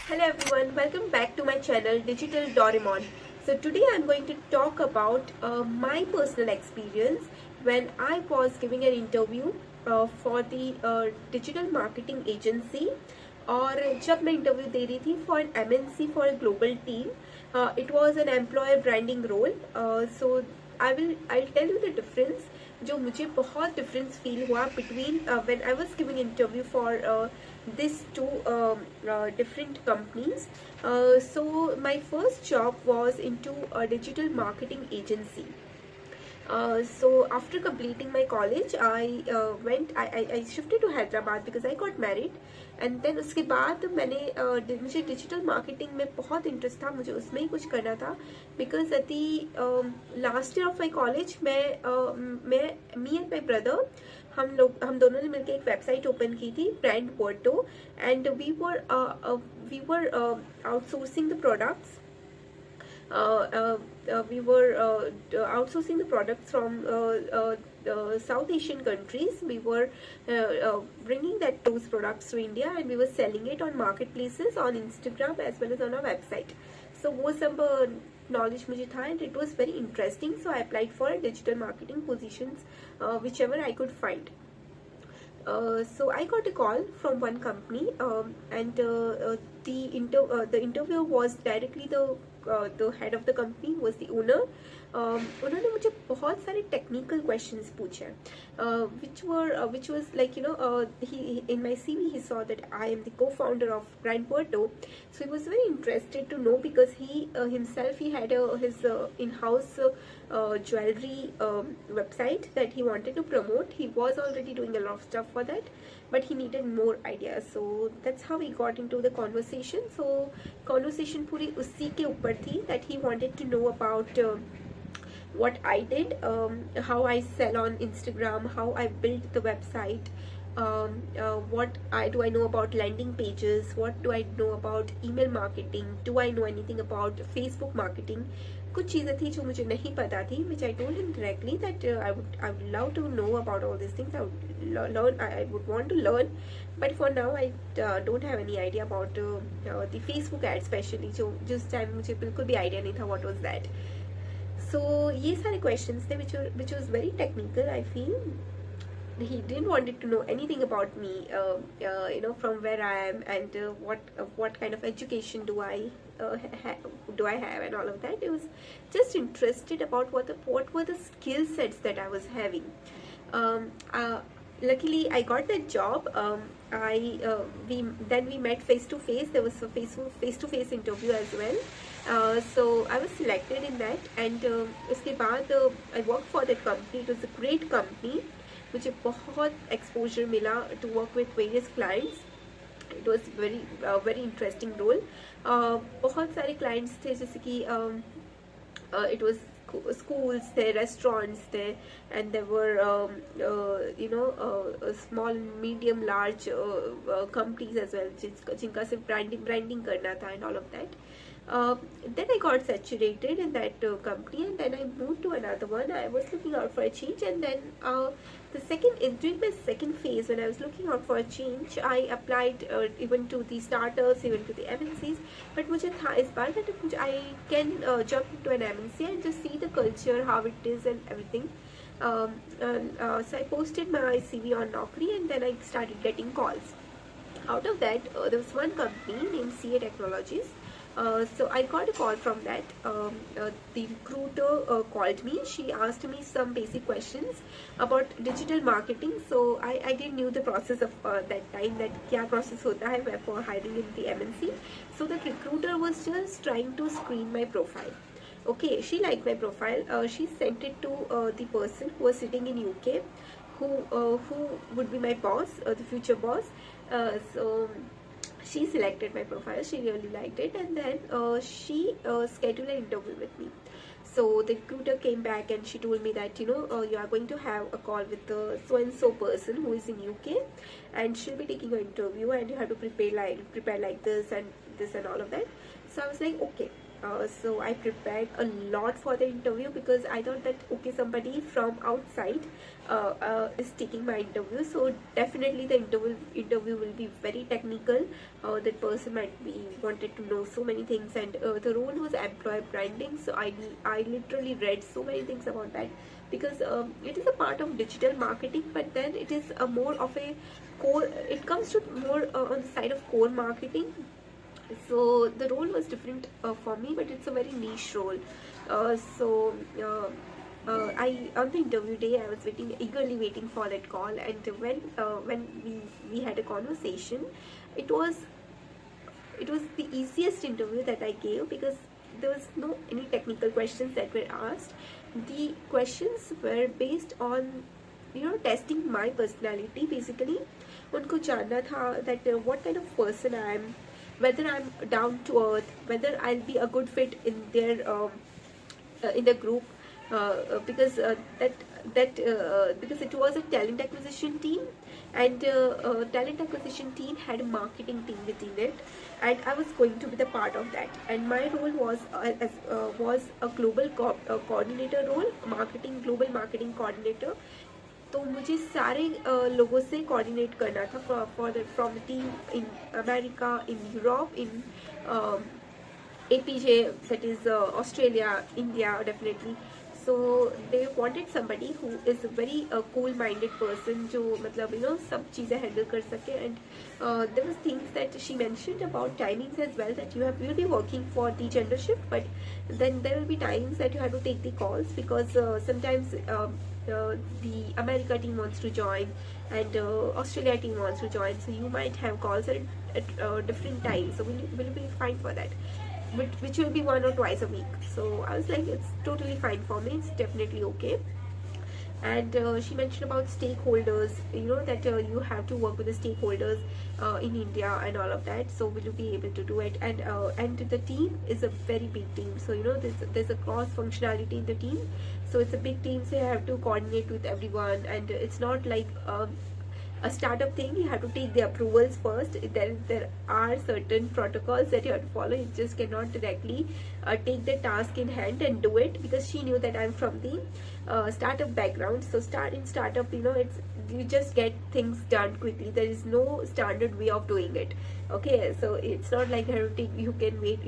Hello everyone, welcome back to my channel Digital Doraemon. So today I'm going to talk about my personal experience when I was giving an interview for the digital marketing agency और जब मैं interview दे रही थी for an MNC for a global team. It was an employer branding role. So I'll tell you the difference जो मुझे बहुत difference feel हुआ between when I was giving interview for this two different companies. So my first job was into a digital marketing agency. So after completing my college, I shifted to Hyderabad because I got married. And then उसके बाद मुझे digital marketing में बहुत interest था, मुझे उसमें ही कुछ करना था because at the last year of my college me and my brother हम दोनों ने मिलकर एक वेबसाइट ओपन की थी brand Porto and we were outsourcing the products. We were outsourcing the products from South Asian countries. We were bringing those products to India and we were selling it on marketplaces on Instagram as well as on our website. So वो सब knowledge मुझे था and it was very interesting. So I applied for digital marketing positions whichever I could find. So I got a call from one company and the interviewer was directly the head of the company, was the owner. उन्होंने मुझे बहुत सारे technical questions पूछे which was like he in my CV he saw that I am the co-founder of Brand Puerto, so he was very interested to know because he himself he had his in-house jewelry website that he wanted to promote. He was already doing a lot of stuff for that, but he needed more ideas. So that's how we got into the conversation. So conversation पूरी उसी के ऊपर थी that he wanted to know about what I did, how I sell on Instagram, how I built the website, what do I know about landing pages, what do I know about email marketing, do I know anything about Facebook marketing. कुछ चीज़ें थी जो मुझे नहीं पता थी, which I told him directly that I would love to know about all these things. I would want to learn, but for now I don't have any idea about the Facebook ad especially. जो जिस time मुझे बिल्कुल भी idea नहीं था what was that. So ये सारे questions थे which was very technical. I feel he didn't wanted to know anything about me, from where I am and what kind of education do I have and all of that. It was just interested about what were the skill sets that I was having. Luckily I got that job. We met face to face. There was a face to face interview as well. So I was selected in that and उसके बाद I worked for that company. It was a great company. मुझे बहुत exposure मिला to work with various clients. It was very interesting role. बहुत सारे clients थे जैसे कि it was schools there, restaurants there, and there were small, medium, large companies as well जिनका सिर्फ branding करना था and all of that. Then I got saturated in that company and then I moved to another one. I was looking out for a change and then during my second phase when I was looking out for a change, I applied even to the startups, even to the MNCs, but मुझे था इस बार that I can jump into an MNC and just see the culture, how it is and everything. So I posted my CV on Naukri and then I started getting calls. Out of that, there was one company named CA Technologies. So I got a call from that. The recruiter called me. She asked me some basic questions about digital marketing. So I didn't knew the process of that time, that क्या process होता है for hiring in the MNC. So the recruiter was just trying to screen my profile. Okay, she liked my profile. She sent it to the person who was sitting in UK, who would be my boss, the future boss. So she selected my profile. She really liked it, and then she scheduled an interview with me. So the recruiter came back and she told me that you are going to have a call with the so and so person who is in UK, and she'll be taking an interview, and you have to prepare like this and all of that. So I was like, okay. So I prepared a lot for the interview because I thought that okay, somebody from outside is taking my interview, so definitely the interview will be very technical. That person might be wanted to know so many things, and the role was employer branding. So I literally read so many things about that because it is a part of digital marketing, but then it is a more of a core. It comes to more on the side of core marketing. So the role was different for me, but it's a very niche role. So I on the interview day I was waiting, eagerly waiting for that call, and when we had a conversation, it was it was the easiest interview that I gave because there was no any technical questions that were asked. The questions were based on testing my personality basically. उनको जानना था that what kind of person I am, whether I'm down to earth, whether I'll be a good fit in the group, because because it was a talent acquisition team, and talent acquisition team had a marketing team within it, and I was going to be the part of that. And my role was a global coordinator role, marketing global marketing coordinator. तो मुझे सारे लोगों से coordinate करना था from the team in America, in Europe, in APJ, that is Australia, India, definitely. So they wanted somebody who is a very cool minded person जो मतलब सब चीज़ें हैंडल कर सके. And there was things that she mentioned about timings as well, that you'll be working for the gender shift, but then there will be times that you have to take the calls because sometimes the America team wants to join and Australia team wants to join, so you might have calls at different times. So will you be fine for that? Which will be 1 or 2 a week. So I was like, it's totally fine for me, it's definitely okay. And she mentioned about stakeholders, that you have to work with the stakeholders in India and all of that. So will you be able to do it? And the team is a very big team, so there's a cross functionality in the team. So it's a big team, so you have to coordinate with everyone, and it's not like a startup thing. You have to take the approvals first. There are certain protocols that you have to follow. You just cannot directly take the task in hand and do it, because she knew that I'm from the startup background. So in startup, it's you just get things done quickly. There is no standard way of doing it. Okay, so it's not like you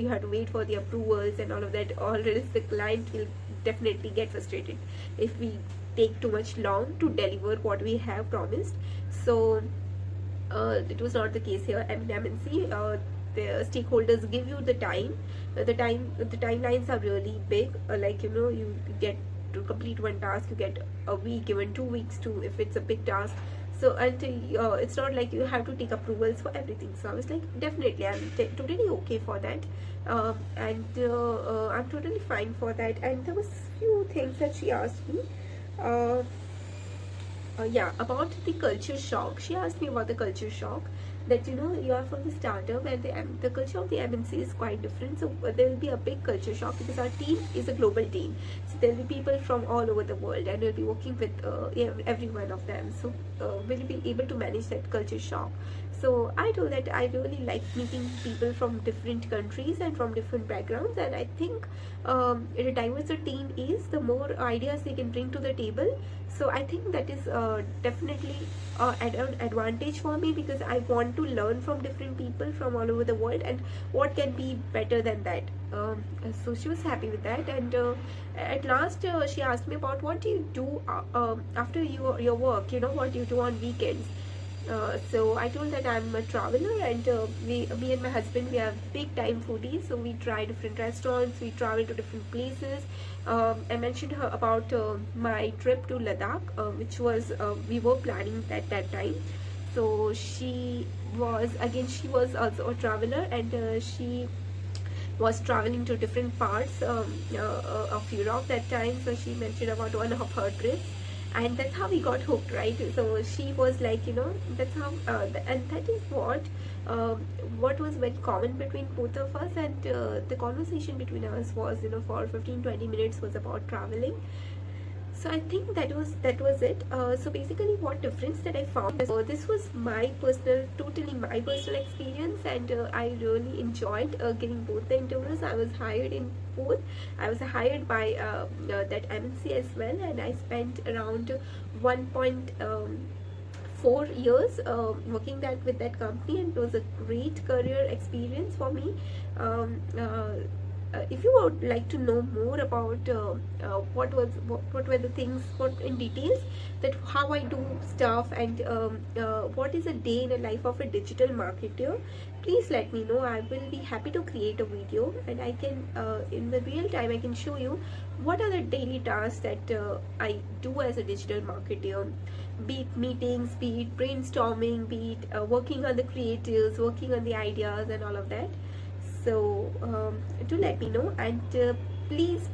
have to wait for the approvals and all of that, or else the client will definitely get frustrated if we take too much long to deliver what we have promised. So it was not the case here. I mean, MNC, the stakeholders give you the time. The timelines are really big. You get to complete one task, you get a week, even 2 weeks to, if it's a big task. So until it's not like you have to take approvals for everything. So I was like, definitely, I'm totally okay for that, and I'm totally fine for that. And there was few things that she asked me. Yeah, about the culture shock. She asked me about the culture shock, that you are from the startup and the culture of the MNC is quite different. So there will be a big culture shock because our team is a global team. So there will be people from all over the world, and we'll be working with every one of them. So will you be able to manage that culture shock? So I told that I really like meeting people from different countries and from different backgrounds, and I think the diverse the team is, the more ideas they can bring to the table. So I think that is definitely an advantage for me, because I want to learn from different people from all over the world, and what can be better than that. So she was happy with that, and at last she asked me about what do you do after your work, what do you do on weekends. So I told that I'm a traveler, and me and my husband, we are big time foodies, so we try different restaurants, we travel to different places. I mentioned her about my trip to Ladakh, which was we were planning at that time. So she was also a traveler, and she was traveling to different parts of Europe that time. So she mentioned about one of her trips, and that's how we got hooked, right? So she was like, that's how and that is what was very common between both of us. And the conversation between us was, for 15-20 minutes was about traveling. So I think that was it. So basically, what difference that I found, this was my personal, totally my personal experience, and I really enjoyed giving both the interviews. I was hired in both. I was hired by that MNC as well, and I spent around 1.4 years working that with that company, and it was a great career experience for me. um, uh, if you would like to know more about what were the things, what in details, that how I do stuff, and what is a day in the life of a digital marketer, please let me know. I will be happy to create a video, and I can in the real time I can show you what are the daily tasks that I do as a digital marketer, be it meetings, be it brainstorming, be it working on the creatives, working on the ideas and all of that. So do let me know, and please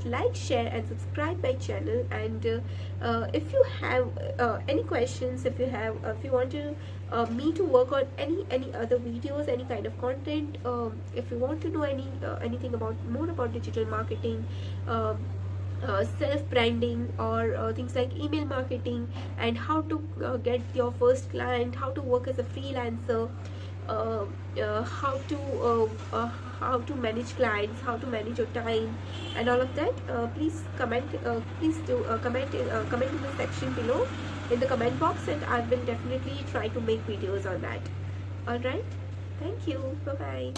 like, share and subscribe my channel. And if you have any questions, if you want to me to work on any other videos, any kind of content, if you want to know anything about more about digital marketing, self branding, or things like email marketing, and how to get your first client, how to work as a freelancer, uh, how to manage clients, how to manage your time, and all of that, please comment, please do comment in the section below, in the comment box, and I will definitely try to make videos on that. All right, thank you, bye bye.